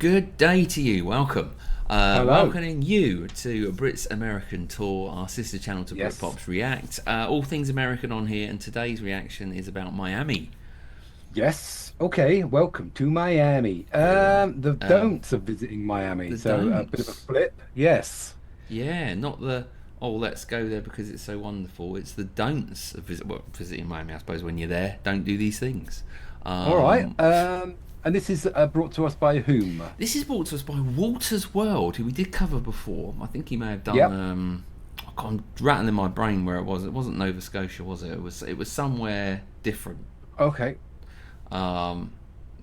Good day to you. Welcome. Hello. Welcoming you to a Brits American tour, our sister channel to Yes. Britpops React. All things American on here, and today's reaction is about Miami. Yes. Okay. Welcome to Miami. The don'ts of visiting Miami. The So a bit of a flip. Yes. Yeah, not the let's go there because it's so wonderful. It's the don'ts of visiting Miami. I suppose when you're there, don't do these things. All right. And this is brought to us by whom? This is brought to us by Walter's World, who we did cover before. I think he may have done. Yep. I'm rattling my brain where it was. It wasn't Nova Scotia, was it? It was somewhere different. Okay. So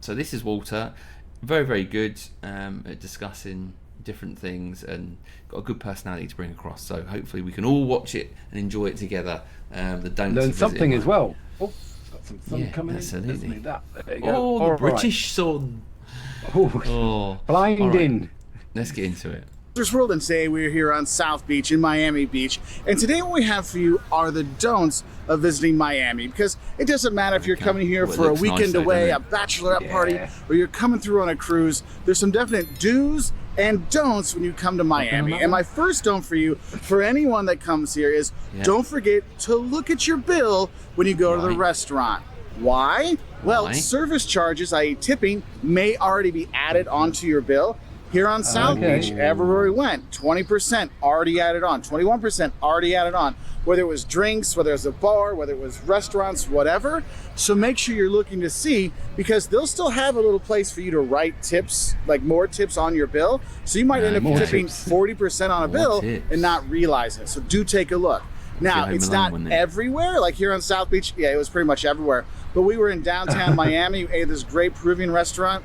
this is Walter, very very good at discussing different things and got a good personality to bring across. So hopefully we can all watch it and enjoy it together. The don'ts Learn of something visiting as well. Oh, got some sun Yeah, coming absolutely. in. There you go. Oh, the All right. British sun. Oh, Oh, blinding. all right. Let's get into it. Walter's World, and today we're here on South Beach in Miami Beach, and today what we have for you are the don'ts of visiting Miami, because it doesn't matter if you're coming here Well, it for a looks nice weekend though, away, a doesn't bachelorette Yeah. party, or you're coming through on a cruise. There's some definite do's and don'ts when you come to Miami. And my first don't for you, for anyone that comes here, is don't forget to look at your bill when you go to the restaurant. Why? Well, Why? service charges, i.e. tipping, may already be added onto your bill. Here on South Okay. Beach, everywhere we went, 20% already added on, 21% already added on, whether it was drinks, whether it was a bar, whether it was restaurants, whatever. So make sure you're looking to see, because they'll still have a little place for you to write tips, like more tips on your bill. So you might end up more tipping tips. 40% on a More bill tips. and not realize it. So do take a look. Now, Home it's Alone, not wasn't it? everywhere. Like here on South Beach, yeah, it was pretty much everywhere. But we were in downtown Miami, we ate at this great Peruvian restaurant.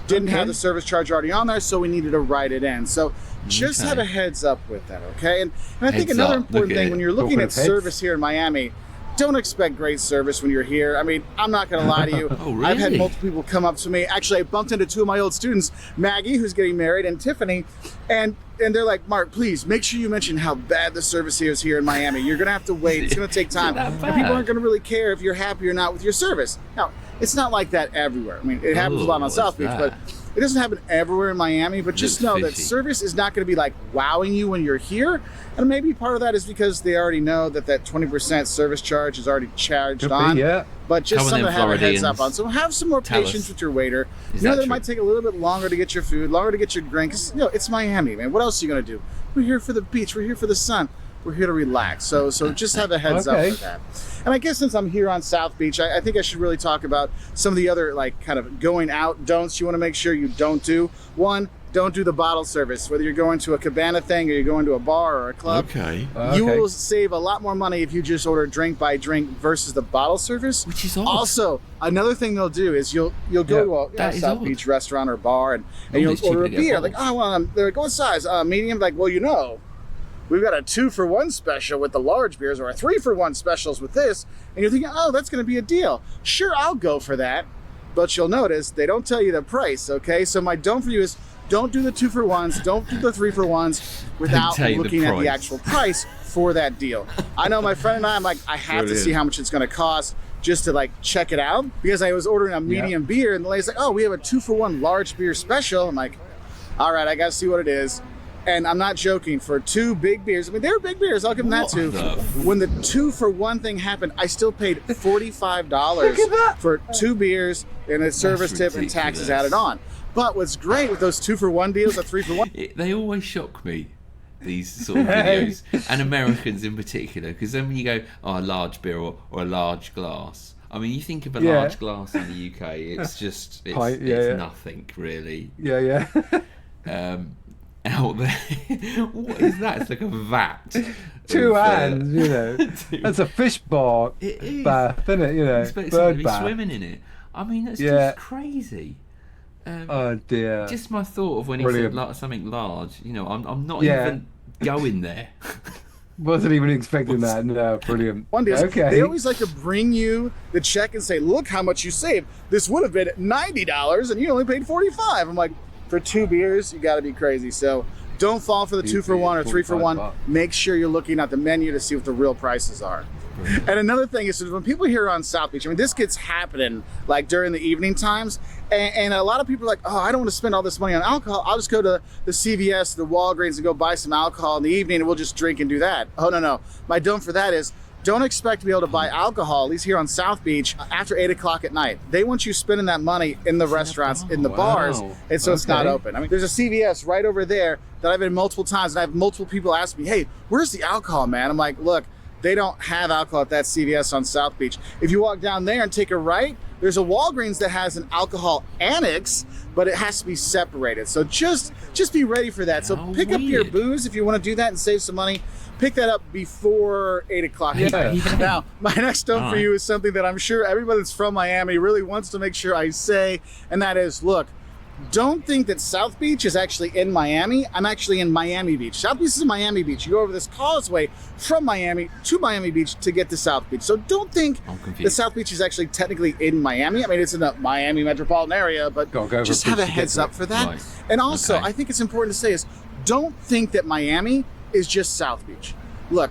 Didn't have the service charge already on there, so we needed to write it in. So just have a heads up with that, okay? And I think Heads another up. important Look at thing it. when you're looking Talking at of heads. service here in Miami, don't expect great service when you're here. I mean, I'm not going to lie to you. Oh, I've had really? multiple people come up to me. Actually, I bumped into two of my old students, Maggie, who's getting married, and Tiffany, and they're like, Mark, please make sure you mention how bad the service is here in Miami. You're going to have to wait. It's going to take time. that And people bad? aren't going to really care if you're happy or not with your service. Now, it's not like that everywhere. I mean, it happens a lot on what's South Beach, that? but it doesn't happen everywhere in Miami. But just Looks know that fishy. service is not going to be like wowing you when you're here. And maybe part of that is because they already know that 20% service charge is already charged Could be, on. yeah. But just Cover them something to have a heads up Floridians. on. So have some more Tell patience us. with your waiter. Is You know that that it true? might take a little bit longer to get your food, longer to get your drink. 'Cause, you know, it's Miami, man. What else are you going to do? We're here for the beach. We're here for the sun. We're here to relax. So just have a heads up Okay. with that. And I guess since I'm here on South Beach, I think I should really talk about some of the other like kind of going out don'ts you want to make sure you don't do. One, don't do the bottle service. Whether you're going to a cabana thing or you're going to a bar or a club, Okay. you Okay. will save a lot more money if you just order drink by drink versus the bottle service. Which is odd. Also, another thing they'll do is you'll go to a That is South odd. Beach restaurant or bar and Normally you'll it's cheaper order a to get beer. Like, bottles. oh, well, they're like, what size? Medium? Like, well, you know, we've got a 2-for-1 special with the large beers or a 3-for-1 specials with this. And you're thinking, oh, that's going to be a deal. Sure, I'll go for that. But you'll notice they don't tell you the price, okay? So my don't for you is don't do the 2-for-1s, don't do the 3-for-1s without tell you the looking at the price. actual price for that deal. I know my friend and I'm like, I have to see Brilliant. how much it's going to cost just to like check it out, because I was ordering a medium beer and the lady's like, oh, we have a 2-for-1 large beer special. I'm like, all right, I got to see what it is. And I'm not joking, for 2 big beers, I mean, they were big beers, I'll give them that What too. the When the 2-for-1 thing happened, I still paid $45 Look at that. for 2 beers and a service tip and taxes ridiculous. added on. But what's great with those 2-for-1 deals, a 3-for-1, They always shock me, these sort of videos, and Americans in particular, because then when you go, oh, a large beer or a large glass. I mean, you think of a Yeah. large glass in the UK, it's just, it's, Pint, it's yeah. nothing really. Yeah. Out there, what is that? It's like a vat. Two of, hands, you know. That's a fish bar It is. bath, isn't it? You know, Expect someone to bird be bath. swimming in it. I mean, that's Yeah. just crazy. Oh dear. Just my thought of when he Brilliant. said something large. You know, I'm not Yeah. even going there. Wasn't even expecting that. No, brilliant. deals, Okay. they always like to bring you the check and say, look how much you saved. This would have been $90 and you only paid $45. I'm like, for 2 beers, you got to be crazy. So don't fall for the 2-for-1 or 3-for-1. $45. Make sure you're looking at the menu to see what the real prices are. And another thing is when people here on South Beach, I mean, this gets happening like during the evening times. And a lot of people are like, oh, I don't want to spend all this money on alcohol. I'll just go to the CVS, the Walgreens, and go buy some alcohol in the evening, and we'll just drink and do that. Oh, no. My don't for that is, don't expect to be able to buy alcohol, at least here on South Beach, after 8 o'clock at night. They want you spending that money in the restaurants, in the bars, and so it's not open. I mean, there's a CVS right over there that I've been multiple times, and I have multiple people ask me, hey, where's the alcohol, man? I'm like, look, they don't have alcohol at that CVS on South Beach. If you walk down there and take a right, there's a Walgreens that has an alcohol annex, but it has to be separated. So just be ready for that. So pick up your booze if you want to do that and save some money. Pick that up before 8 o'clock. Yeah. Now, my next note for you is something that I'm sure everybody that's from Miami really wants to make sure I say, and that is, look, don't think that South Beach is actually in Miami. I'm actually in Miami Beach. South Beach is Miami Beach. You go over this causeway from Miami to Miami Beach to get to South Beach. So don't think that South Beach is actually technically in Miami. I mean, it's in the Miami metropolitan area, but just have a heads up for that. Right. And also, I think it's important to say is, don't think that Miami is just South Beach. Look,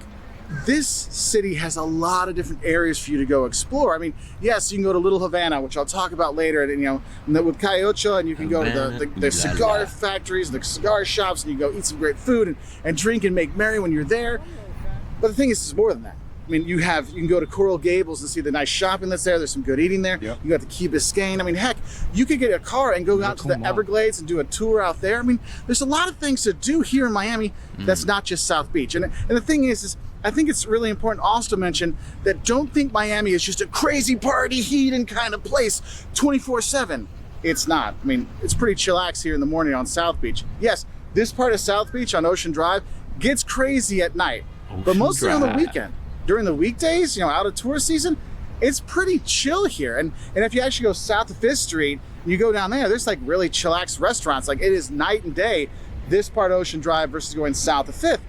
this city has a lot of different areas for you to go explore. I mean, yes, you can go to Little Havana, which I'll talk about later, and with Cayocho, and you can go to the cigar factories, the cigar shops, and you go eat some great food and drink and make merry when you're there. But the thing is, it's more than that. I mean, you can go to Coral Gables and see the nice shopping that's there. There's some good eating there. Yep. You got the Key Biscayne. I mean, heck, you could get a car and go out to the Everglades and do a tour out there. I mean, there's a lot of things to do here in Miami that's not just South Beach. And the thing is I think it's really important also to mention that don't think Miami is just a crazy party, heathen kind of place 24/7. It's not. I mean, it's pretty chillax here in the morning on South Beach. Yes, this part of South Beach on Ocean Drive gets crazy at night, but mostly on the weekend. During the weekdays, out of tourist season, it's pretty chill here. And if you actually go south of 5th Street, and you go down there's like really chillax restaurants. Like, it is night and day, this part of Ocean Drive versus going south of 5th.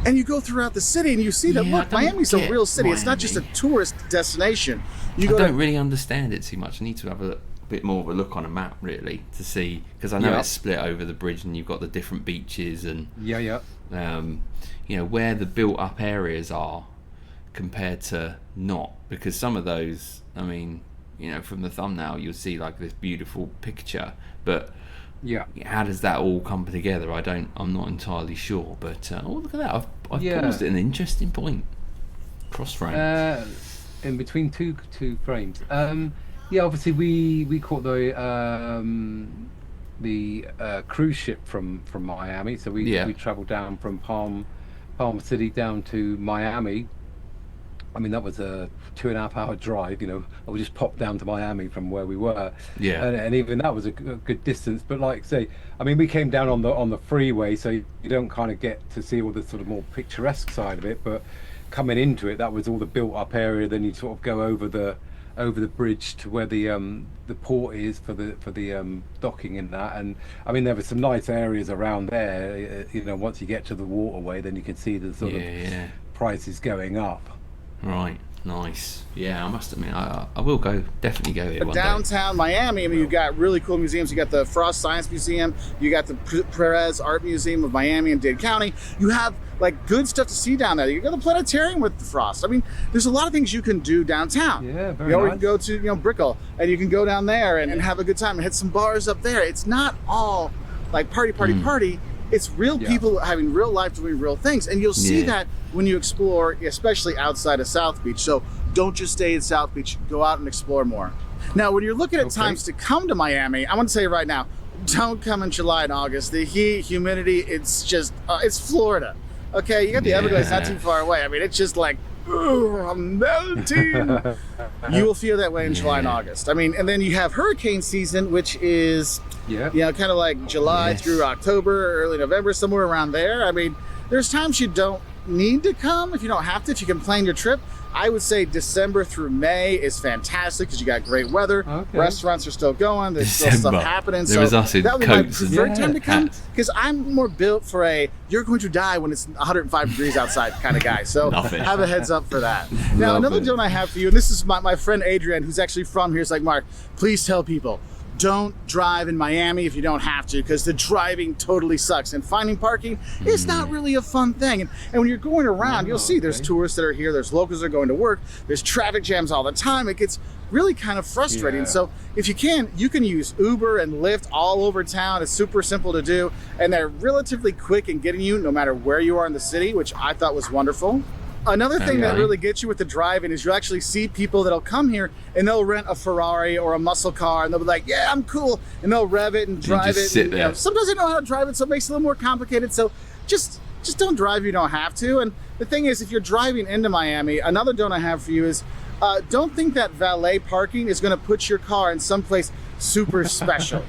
And you go throughout the city and you see that, look, Miami's a real city. Miami. It's not just a tourist destination. I don't really understand it too much. I need to have a bit more of a look on a map, really, to see, because I know it's split over the bridge and you've got the different beaches and where the built-up areas are compared to not, because some of those, I mean, from the thumbnail you'll see like this beautiful picture, but how does that all come together? I'm not entirely sure, but look at that, I've paused at an interesting point. Cross frame in between two frames. Obviously we caught the cruise ship from Miami, so we traveled down from Palm City down to Miami. I mean, that was a 2.5 hour drive, we just popped down to Miami from where we were. And even that was a good distance. But like say, I mean, we came down on the freeway, so you don't kind of get to see all the sort of more picturesque side of it. But coming into it, that was all the built up area. Then you sort of go over the bridge to where the port is for the docking and that. And I mean, there were some nice areas around there. Once you get to the waterway, then you can see the sort of prices going up. Right, nice. Yeah, I must admit, I will definitely go here one downtown day. Miami, I mean, you got really cool museums. You got the Frost Science Museum, you got the Perez Art Museum of Miami and Dade County. You have like good stuff to see down there. You got the planetarium with the Frost. I mean, there's a lot of things you can do downtown. Yeah, very nice. You can go to Brickell, and you can go down there and have a good time and hit some bars up there. It's not all like party. It's real people having real life doing real things. And you'll see that when you explore, especially outside of South Beach. So don't just stay in South Beach, go out and explore more. Now, when you're looking at times to come to Miami, I want to say right now, don't come in July and August. The heat, humidity, it's just, it's Florida. Okay, you got the Everglades not too far away. I mean, it's just like, ooh, I'm melting. You will feel that way in July and August. I mean, and then you have hurricane season, which is, kind of like July through October, early November, somewhere around there. I mean, there's times you don't need to come if you don't have to, if you can plan your trip. I would say December through May is fantastic because you got great weather. Okay. Restaurants are still going. There's still stuff happening. There was us in that would be my preferred time to come because I'm more built for you're going to die when it's 105 degrees outside kind of guy. So have a heads up for that. Now, another note I have for you, and this is my friend Adrian, who's actually from here. Is like, Mark, please tell people, don't drive in Miami if you don't have to, because the driving totally sucks, and finding parking is not really a fun thing. And when you're going around, you'll see there's tourists that are here, there's locals that are going to work, there's traffic jams all the time. It gets really kind of frustrating. So if you can use Uber and Lyft all over town. It's super simple to do, and they're relatively quick in getting you no matter where you are in the city, which I thought was wonderful. Another thing that really gets you with the driving is you actually see people that'll come here and they'll rent a Ferrari or a muscle car, and they'll be like, yeah, I'm cool, and they'll rev it and drive it. Sit there. Sometimes they know how to drive it, so it makes it a little more complicated. So just don't drive if you don't have to. And the thing is, if you're driving into Miami, another don't I have for you is don't think that valet parking is going to put your car in someplace super special.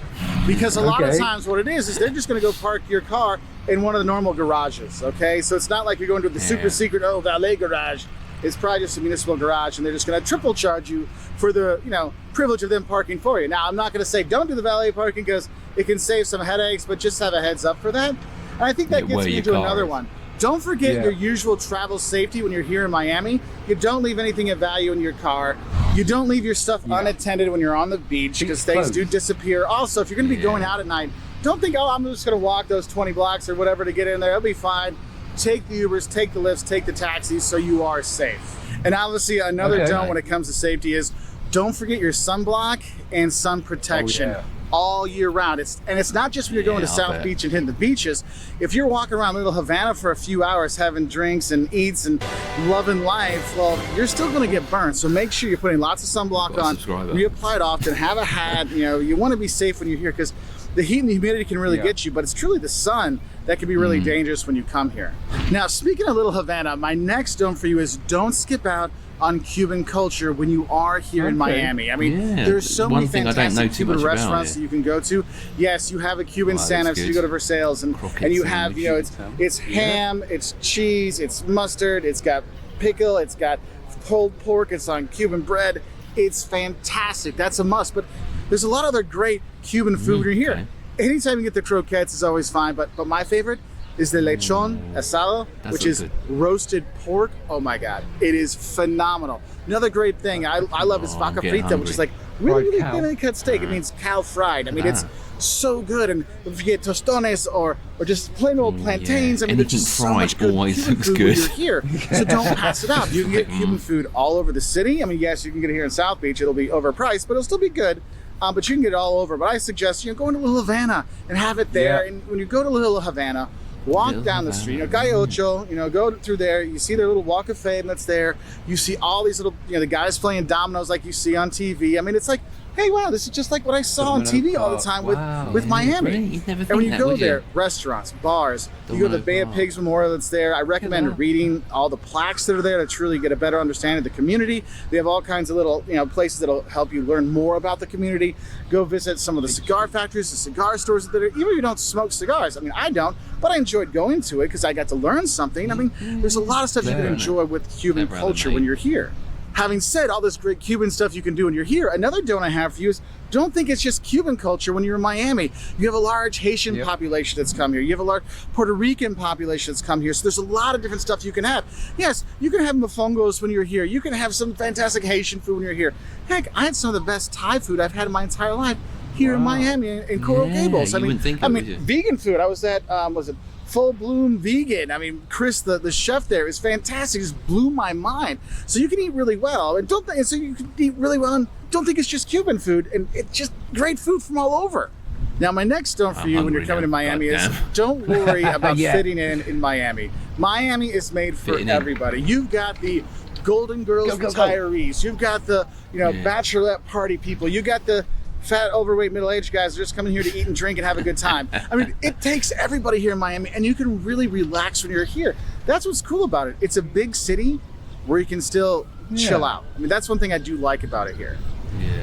Because a lot of times what it is they're just going to go park your car in one of the normal garages, okay? So it's not like you're going to the super secret, valet garage. It's probably just a municipal garage, and they're just going to triple charge you for the, privilege of them parking for you. Now, I'm not going to say don't do the valet parking because it can save some headaches, but just have a heads up for that. And I think that gets me to another one. Don't forget your usual travel safety when you're here in Miami. You don't leave anything of value in your car. You don't leave your stuff unattended when you're on the beach, because things do disappear. Also, if you're going to be going out at night, don't think, I'm just going to walk those 20 blocks or whatever to get in there. It'll be fine. Take the Ubers, take the Lyfts, take the taxis, so you are safe. And obviously, another don't when it comes to safety is don't forget your sunblock and sun protection. All year round. It's not just when you're going to South Beach and hitting the beaches. If you're walking around Little Havana for a few hours having drinks and eats and loving life, well, you're still going to get burned. So make sure you're putting lots of sunblock on, reapply it often, have a hat. You want to be safe when you're here, because the heat and the humidity can really get you, but it's truly the sun that can be really dangerous when you come here. Now, speaking of Little Havana, my next don't for you is don't skip out on Cuban culture when you are here in Miami. I mean, there's so many fantastic Cuban restaurants that you can go to. Yes, you have a Cuban sandwich. You go to Versailles, and you have, it's ham, it's cheese, it's mustard, it's got pickle, it's got pulled pork, it's on Cuban bread. It's fantastic. That's a must. But there's a lot of other great Cuban food here. Anytime you get the croquettes is always fine, but my favorite is the lechon asado, which is roasted pork. Oh my God, it is phenomenal. Another great thing I love is vaca frita, which is like really thinly cut steak. It means cow fried. I mean, it's so good. And if you get tostones or just plain old plantains, I mean, there's just so much good Cuban food when you're here. So don't pass it up. You can get Cuban food all over the city. I mean, yes, you can get it here in South Beach. It'll be overpriced, but it'll still be good. But you can get it all over. But I suggest go into Little Havana and have it there. And when you go to Little Havana, walk down the street, Calle Ocho, go through there. You see their little walk of fame that's there. You see all these little, the guys playing dominoes like you see on TV. I mean, it's like, hey, wow, this is just like what I saw on TV all the time with Miami. And when you go there, restaurants, bars, you go to the Bay of Pigs Memorial that's there. I recommend reading all the plaques that are there to truly get a better understanding of the community. They have all kinds of little, places that'll help you learn more about the community. Go visit some of the cigar factories, the cigar stores that are, even if you don't smoke cigars. I mean, I don't, but I enjoyed going to it because I got to learn something. I mean, there's a lot of stuff you can enjoy with Cuban culture when you're here. Having said all this great Cuban stuff you can do when you're here, another don't I have for you is don't think it's just Cuban culture when you're in Miami. You have a large Haitian population that's come here. You have a large Puerto Rican population that's come here. So there's a lot of different stuff you can have. Yes, you can have mofongos when you're here. You can have some fantastic Haitian food when you're here. Heck, I had some of the best Thai food I've had in my entire life here in Miami in Coral Gables. I mean, vegan food. I was at, was it Full Bloom Vegan? I mean, Chris, the chef there, is fantastic. Just blew my mind. So you can eat really well, and so you can eat really well, and don't think it's just Cuban food, and it's just great food from all over. Now, my next don't for you when you're coming to Miami is don't worry about fitting in Miami. Miami is made for everybody. You've got the Golden Girls retirees. You've got the bachelorette party people. You got the fat, overweight, middle-aged guys are just coming here to eat and drink and have a good time. I mean, it takes everybody here in Miami, and you can really relax when you're here. That's what's cool about it. It's a big city where you can still chill out. I mean, that's one thing I do like about it here.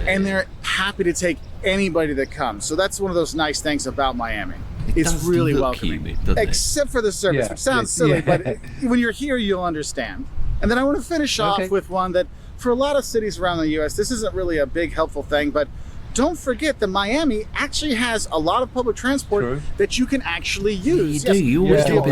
And they're happy to take anybody that comes. So that's one of those nice things about Miami. It's really welcoming. Except for the service, which sounds silly, but when you're here, you'll understand. And then I want to finish off with one that, for a lot of cities around the U.S., this isn't really a big helpful thing, but don't forget that Miami actually has a lot of public transport that you can actually use. You always do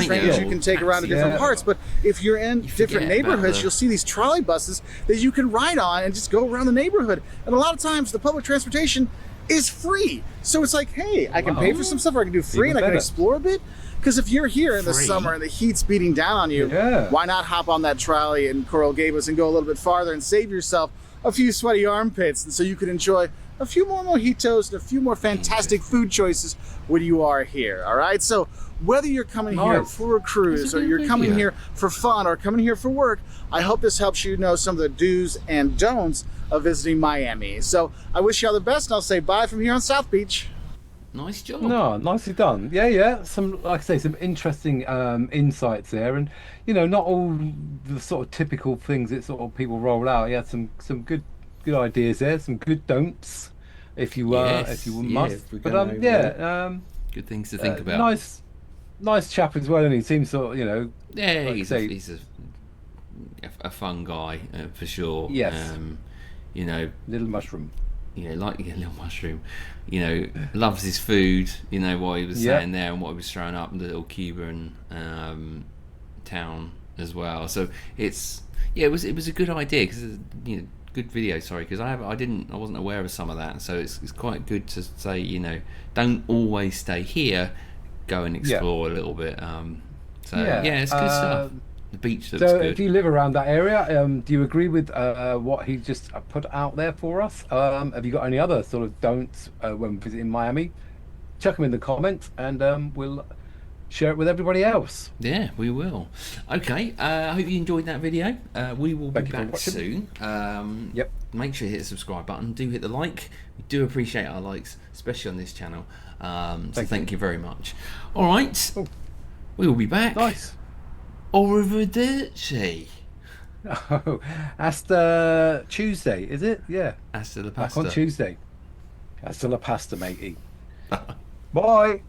trains you can take around to different parts, but if you're in different neighborhoods, you'll see these trolley buses that you can ride on and just go around the neighborhood. And a lot of times the public transportation is free. So it's like, hey, I can pay for some stuff, or I can do free, and I can explore a bit. Because if you're here in the summer and the heat's beating down on you, why not hop on that trolley in Coral Gables and go a little bit farther and save yourself a few sweaty armpits, and so you can enjoy a few more mojitos and a few more fantastic food choices when you are here. All right, so whether you're coming here for a cruise, or you're coming here for fun, or coming here for work, I hope this helps you know some of the do's and don'ts of visiting Miami. So I wish you all the best, and I'll say bye from here on South Beach. Nice job. No, nicely done. Yeah. Some, like I say, some interesting insights there, and not all the sort of typical things that sort of people roll out. Yeah, some good ideas there, some good don'ts, if you must. But good things to think about. Nice chap as well, and he seems sort of Yeah, like he's a fun guy for sure. Yes. Little mushroom. Like a little mushroom, loves his food, what he was saying there, and what he was throwing up in the little Cuban town as well. So it was a good idea, because good video. Sorry, because I wasn't aware of some of that. So it's quite good to say, don't always stay here, go and explore a little bit. It's good stuff. The beach looks good. So if you live around that area, do you agree with what he just put out there for us? Have you got any other sort of don'ts when visiting Miami? Chuck them in the comments, and we'll share it with everybody else. Yeah, we will. Okay, I hope you enjoyed that video. We will be back soon. Make sure you hit the subscribe button. Do hit the like. We do appreciate our likes, especially on this channel. So thank you very much. All right, we will be back. Nice. Arrivederci. Oh, hasta Tuesday, is it? Yeah. Hasta la pasta. Back on Tuesday. Hasta la pasta, matey. Bye.